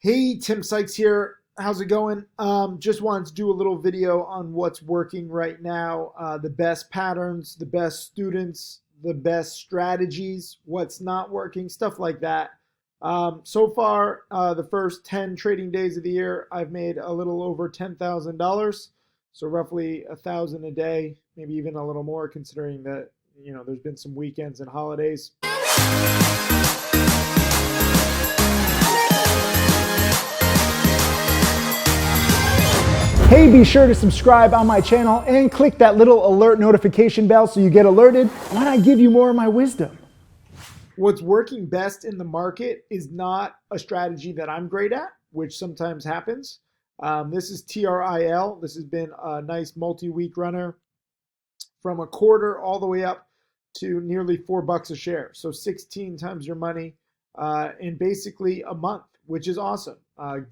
Hey, Tim Sykes here. How's it going? Just wanted to do a little video on what's working right now, the best patterns, the best students, the best strategies, what's not working, stuff like that. So far, the first 10 trading days of the year, I've made a little over $10,000. So roughly 1,000 a day, maybe even a little more considering that, there's been some weekends and holidays. Hey, be sure to subscribe on my channel and click that little alert notification bell so you get alerted when I give you more of my wisdom. What's working best in the market is not a strategy that I'm great at, which sometimes happens. This is TRIL. This has been a nice multi-week runner from a quarter all the way up to nearly $4 a share. So 16 times your money in basically a month, which is awesome.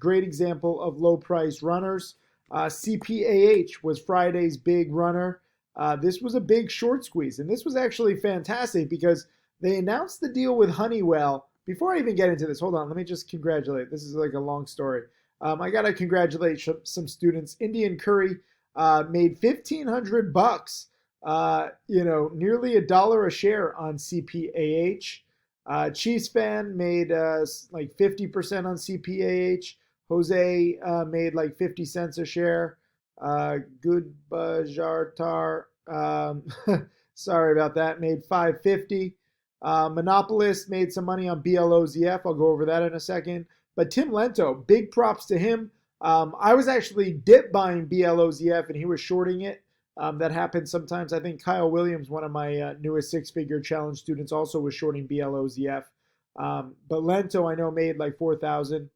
Great example of low price runners. CPAH was Friday's big runner. This was a big short squeeze, and this was actually fantastic because they announced the deal with Honeywell. Before I even get into this, hold on, let me just congratulate. This is like a long story. I gotta congratulate some students. Indian Curry made $1,500. Nearly $1 a share on CPAH. Chiefs fan made like 50% on CPAH. Jose made like 50 cents a share. Good Bajartar, sorry about that, made 550. Monopolist made some money on BLOZF. I'll go over that in a second. But Tim Lento, big props to him. I was actually dip buying BLOZF and he was shorting it. That happens sometimes. I think Kyle Williams, one of my newest six-figure challenge students, also was shorting BLOZF. But Lento, I know, made like 4,000.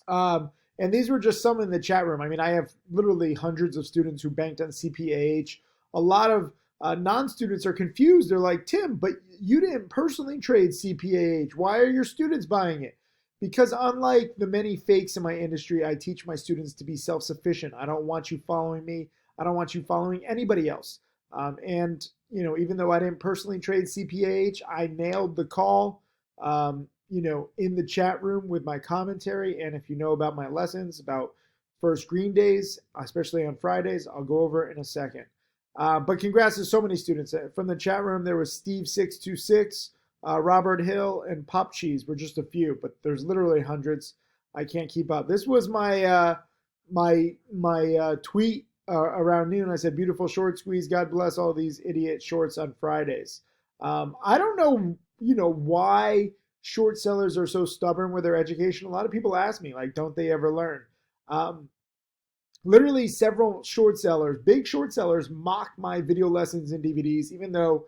And these were just some in the chat room. I mean, I have literally hundreds of students who banked on CPAH. A lot of non-students are confused. They're like, Tim, but you didn't personally trade CPAH. Why are your students buying it? Because unlike the many fakes in my industry, I teach my students to be self-sufficient. I don't want you following me. I don't want you following anybody else. Even though I didn't personally trade CPAH, I nailed the call. In the chat room with my commentary. And if you know about my lessons about first green days, especially on Fridays, I'll go over in a second. But congrats to so many students. From the chat room, there was Steve626, Robert Hill, and Pop Cheese were just a few, but there's literally hundreds. I can't keep up. This was my tweet around noon. I said, beautiful short squeeze. God bless all these idiot shorts on Fridays. I don't know, why short sellers are so stubborn with their education. A lot of people ask me, like, don't they ever learn? Literally several short sellers, big short sellers, mock my video lessons and DVDs, even though,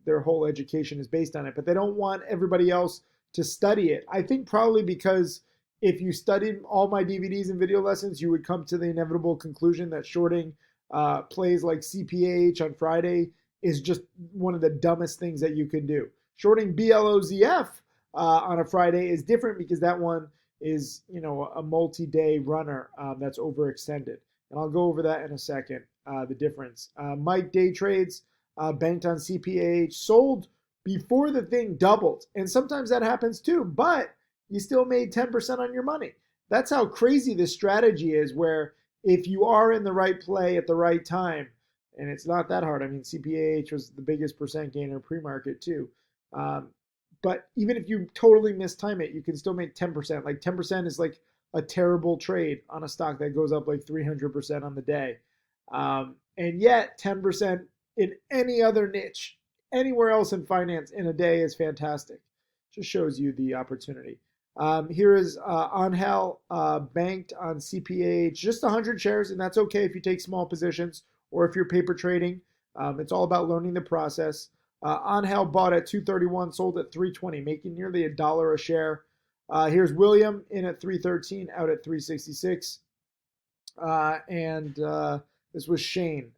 their whole education is based on it, but they don't want everybody else to study it. I think probably because if you studied all my DVDs and video lessons, you would come to the inevitable conclusion that shorting plays like CPAH on Friday is just one of the dumbest things that you can do. Shorting BLOZF on a Friday is different because that one is, a multi-day runner that's overextended. And I'll go over that in a second, the difference. Mike day trades, banked on CPAH, sold before the thing doubled. And sometimes that happens too, but you still made 10% on your money. That's how crazy this strategy is, where if you are in the right play at the right time, and it's not that hard. I mean, CPAH was the biggest percent gainer pre-market too. But even if you totally mistime it, you can still make 10%. Like 10% is like a terrible trade on a stock that goes up like 300% on the day. And yet 10% in any other niche, anywhere else in finance in a day is fantastic. Just shows you the opportunity. Here is Angel banked on CPAH, just 100 shares, and that's okay if you take small positions or if you're paper trading. It's all about learning the process. Angel bought at 231, sold at 320, making nearly $1 a share. Here's William in at 313, out at 366. This was Shane.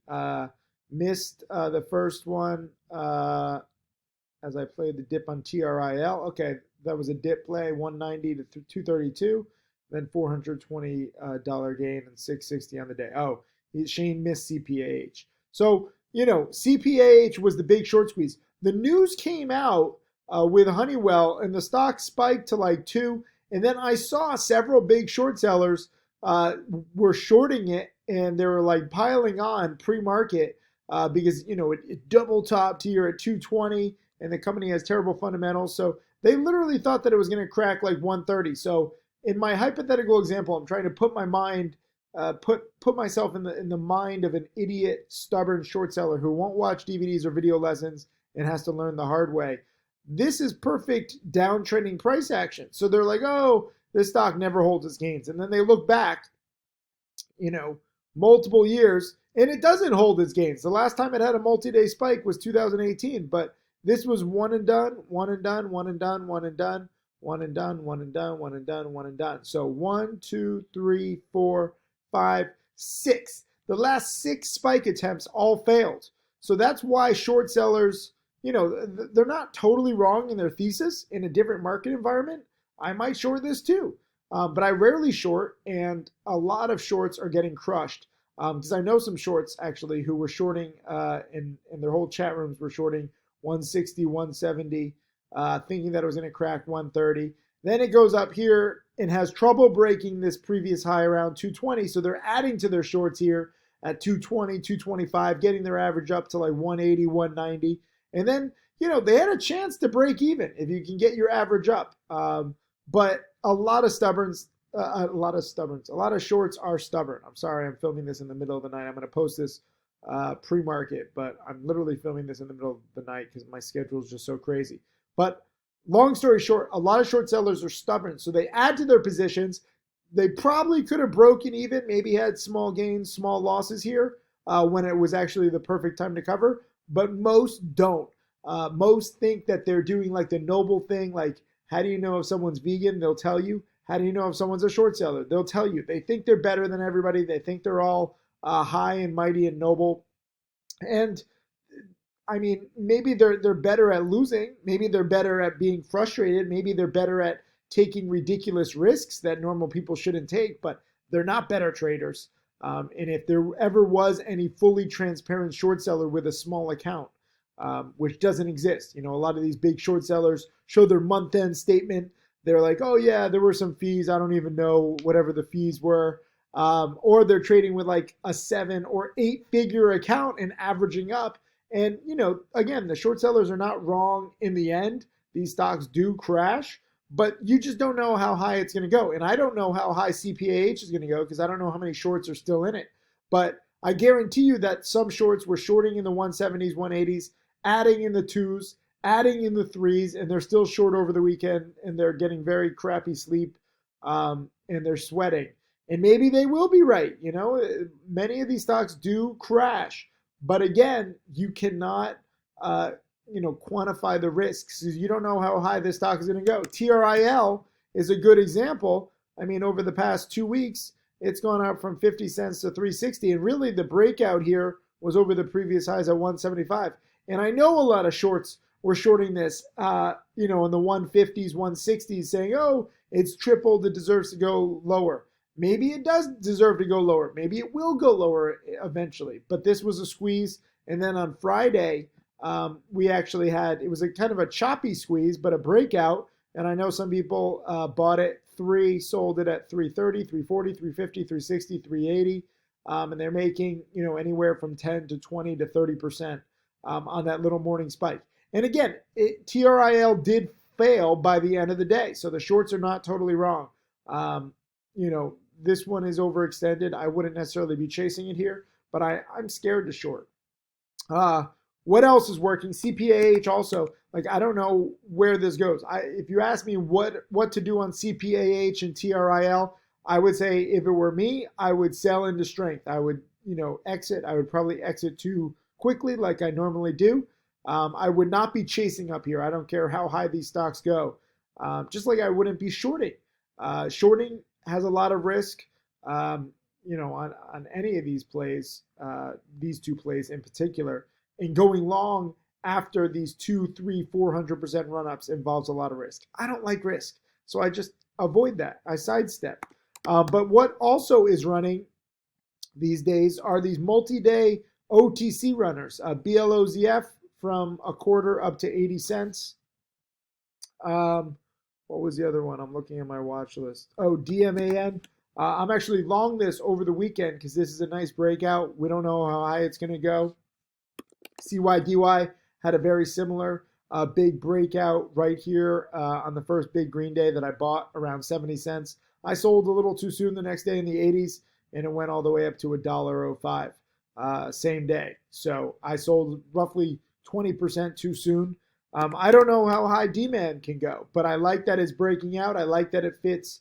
Missed the first one as I played the dip on TRIL. Okay, that was a dip play, 190 to 232, then $420 gain and 660 on the day. Oh, Shane missed CPAH. So, CPAH was the big short squeeze. The news came out with Honeywell and the stock spiked to like 2, And then I saw several big short sellers were shorting it, and they were like piling on pre-market because it double topped here at 220, and the company has terrible fundamentals. So they literally thought that it was going to crack like 130. So in my hypothetical example, I'm trying to put my mind, put myself in the mind of an idiot, stubborn short seller who won't watch DVDs or video lessons and has to learn the hard way. This is perfect downtrending price action. So they're like, oh, this stock never holds its gains. And then they look back, multiple years, and it doesn't hold its gains. The last time it had a multi-day spike was 2018, but this was one and done, one and done, one and done, one and done, one and done, one and done, one and done, one and done. So 1, 2, 3, 4, 5, 6. The last 6 spike attempts all failed. So that's why short sellers, they're not totally wrong in their thesis in a different market environment. I might short this too, but I rarely short, and a lot of shorts are getting crushed. Because I know some shorts actually who were shorting, and their whole chat rooms were shorting 160, 170, thinking that it was going to crack 130. Then it goes up here and has trouble breaking this previous high around 220. So they're adding to their shorts here at 220, 225, getting their average up to like 180, 190. And then, they had a chance to break even if you can get your average up. But a lot of shorts are stubborn. I'm sorry, I'm filming this in the middle of the night. I'm going to post this pre-market, but I'm literally filming this in the middle of the night because my schedule is just so crazy. But long story short, a lot of short sellers are stubborn. So they add to their positions. They probably could have broken even, maybe had small gains, small losses here when it was actually the perfect time to cover. But most don't. Most think that they're doing like the noble thing. Like, how do you know if someone's vegan? They'll tell you. How do you know if someone's a short seller? They'll tell you. They think they're better than everybody. They think they're all high and mighty and noble. And I mean, maybe they're better at losing. Maybe they're better at being frustrated. Maybe they're better at taking ridiculous risks that normal people shouldn't take, but they're not better traders. And if there ever was any fully transparent short seller with a small account, which doesn't exist, a lot of these big short sellers show their month-end statement. They're like, oh yeah, there were some fees. I don't even know whatever the fees were. Or they're trading with like a 7 or 8 figure account and averaging up. And, again, the short sellers are not wrong in the end. These stocks do crash, but you just don't know how high it's going to go. And I don't know how high CPAH is going to go because I don't know how many shorts are still in it. But I guarantee you that some shorts were shorting in the 170s, 180s, adding in the 2s, adding in the 3s, and they're still short over the weekend, and they're getting very crappy sleep, and they're sweating. And maybe they will be right. Many of these stocks do crash. But again, you cannot, quantify the risks. You don't know how high this stock is going to go. TRIL is a good example. I mean, over the past 2 weeks, it's gone up from 50 cents to 360. And really, the breakout here was over the previous highs at 175. And I know a lot of shorts were shorting this, in the 150s, 160s, saying, oh, it's tripled, it deserves to go lower. Maybe it does deserve to go lower. Maybe it will go lower eventually. But this was a squeeze. And then on Friday, we actually had, it was a kind of a choppy squeeze, but a breakout. And I know some people bought it 3, sold it at 330, 340, 350, 360, 380. And they're making, anywhere from 10 to 20 to 30% on that little morning spike. And again, TRIL did fail by the end of the day. So the shorts are not totally wrong. This one is overextended. I wouldn't necessarily be chasing it here, but I'm scared to short. What else is working? CPAH also. Like, I don't know where this goes. If you ask me what to do on CPAH and TRIL, I would say if it were me, I would sell into strength. I would, exit. I would probably exit too quickly like I normally do. I would not be chasing up here. I don't care how high these stocks go. Just like I wouldn't be shorting. Shorting has a lot of risk, on any of these plays, these 2 plays in particular. And going long after these 2, 3, 400% run-ups involves a lot of risk. I don't like risk, so I just avoid that. I sidestep. But what also is running these days are these multi-day OTC runners, BLOZF from a quarter up to 80 cents. What was the other one? I'm looking at my watch list. Oh, DMAN. I'm actually long this over the weekend because this is a nice breakout. We don't know how high it's going to go. CYDY had a very similar big breakout right here on the first big green day that I bought around 70 cents. I sold a little too soon the next day in the 80s, and it went all the way up to $1.05 same day. So I sold roughly 20% too soon. I don't know how high demand can go, but I like that it's breaking out. I like that it fits,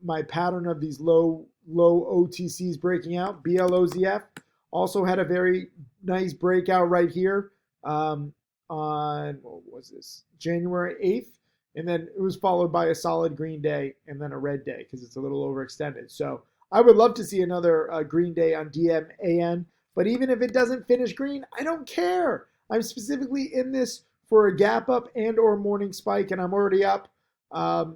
my pattern of these low OTCs breaking out. BLOZF also had a very nice breakout right here on, what was this, January 8th. And then it was followed by a solid green day and then a red day because it's a little overextended. So I would love to see another green day on DMAN. But even if it doesn't finish green, I don't care. I'm specifically in this for a gap up and or morning spike, and I'm already up, a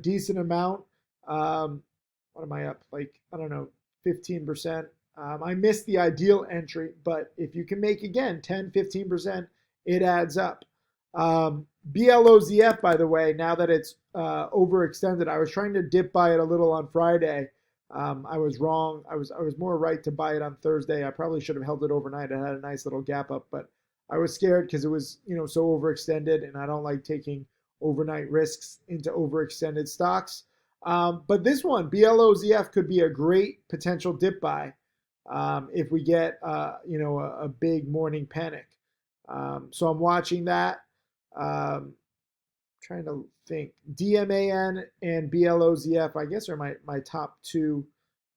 decent amount. What am I up? Like, I don't know, 15%. I missed the ideal entry, but if you can make, again, 10, 15%, it adds up. BLOZF, by the way, now that it's overextended, I was trying to dip buy it a little on Friday. I was wrong. I was more right to buy it on Thursday. I probably should have held it overnight. It had a nice little gap up, but I was scared because it was, so overextended, and I don't like taking overnight risks into overextended stocks. But this one, BLOZF, could be a great potential dip buy if we get, a big morning panic. So I'm watching that. Trying to think. DMAN and BLOZF, I guess, are my top two,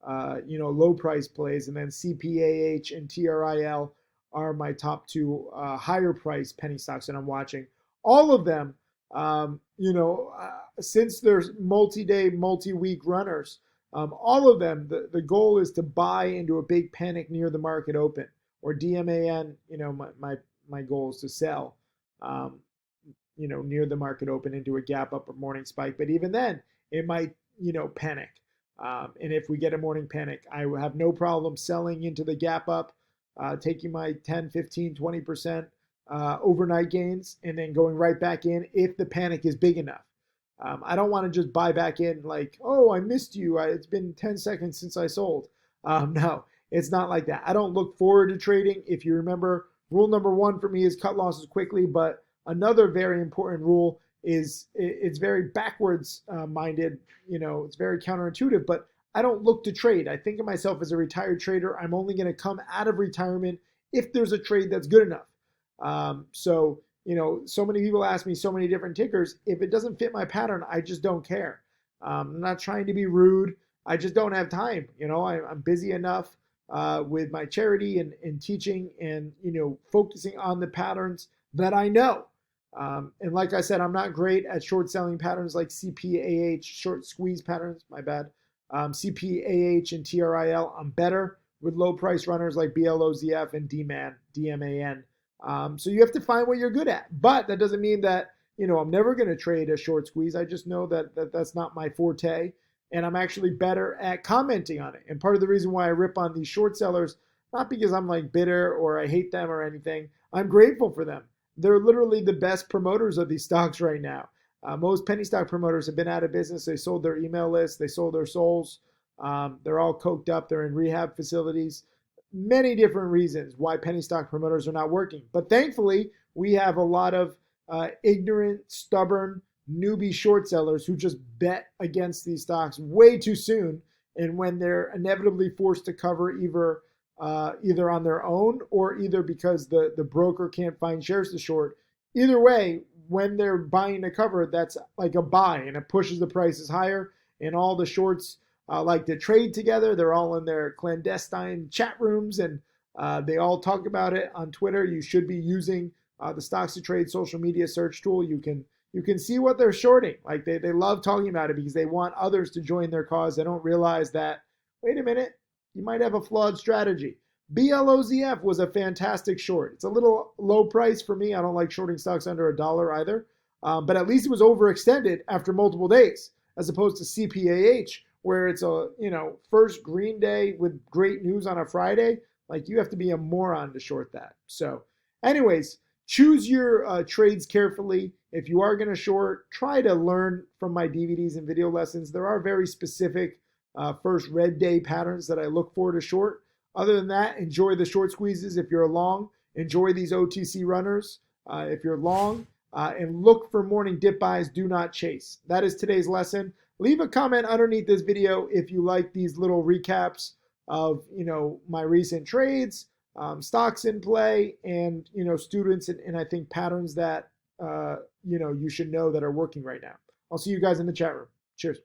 low price plays, and then CPAH and TRIL are my top two higher price penny stocks that I'm watching. All of them, since there's multi-day, multi-week runners, all of them, the goal is to buy into a big panic near the market open. Or DMAN, my goal is to sell. Near the market open into a gap up or morning spike. But even then, it might, panic. And if we get a morning panic, I will have no problem selling into the gap up, taking my 10, 15, 20% overnight gains, and then going right back in if the panic is big enough. I don't want to just buy back in like, oh, I missed you. It's been 10 seconds since I sold. No, it's not like that. I don't look forward to trading. If you remember, rule number one for me is cut losses quickly, but another very important rule is it's very backwards minded. It's very counterintuitive, but I don't look to trade. I think of myself as a retired trader. I'm only going to come out of retirement if there's a trade that's good enough. So many people ask me so many different tickers. If it doesn't fit my pattern, I just don't care. I'm not trying to be rude. I just don't have time. I'm busy enough with my charity and teaching and, focusing on the patterns that I know. And like I said, I'm not great at short selling patterns like CPAH, short squeeze patterns, my bad. CPAH and TRIL, I'm better with low price runners like BLOZF and DMAN. So you have to find what you're good at. But that doesn't mean that, I'm never going to trade a short squeeze. I just know that that's not my forte. And I'm actually better at commenting on it. And part of the reason why I rip on these short sellers, not because I'm like bitter or I hate them or anything. I'm grateful for them. They're literally the best promoters of these stocks right now. Most penny stock promoters have been out of business. They sold their email lists. They sold their souls. They're all coked up. They're in rehab facilities. Many different reasons why penny stock promoters are not working. But thankfully, we have a lot of ignorant, stubborn, newbie short sellers who just bet against these stocks way too soon. And when they're inevitably forced to cover either on their own or either because the broker can't find shares to short. Either way, when they're buying to cover, that's like a buy and it pushes the prices higher. And all the shorts like to trade together. They're all in their clandestine chat rooms and they all talk about it on Twitter. You should be using the Stocks to Trade social media search tool. You can see what they're shorting. Like they love talking about it because they want others to join their cause. They don't realize that, wait a minute, you might have a flawed strategy. BLOZF was a fantastic short. It's a little low price for me. I don't like shorting stocks under $1 either. But at least it was overextended after multiple days, as opposed to CPAH, where it's a first green day with great news on a Friday. Like you have to be a moron to short that. So anyways, choose your trades carefully. If you are going to short, try to learn from my DVDs and video lessons. There are very specific first red day patterns that I look for to short. Other than that, enjoy the short squeezes if you're long. Enjoy these OTC runners if you're long. And look for morning dip buys. Do not chase. That is today's lesson. Leave a comment underneath this video if you like these little recaps of my recent trades, stocks in play, and students and I think patterns that you should know that are working right now. I'll see you guys in the chat room. Cheers.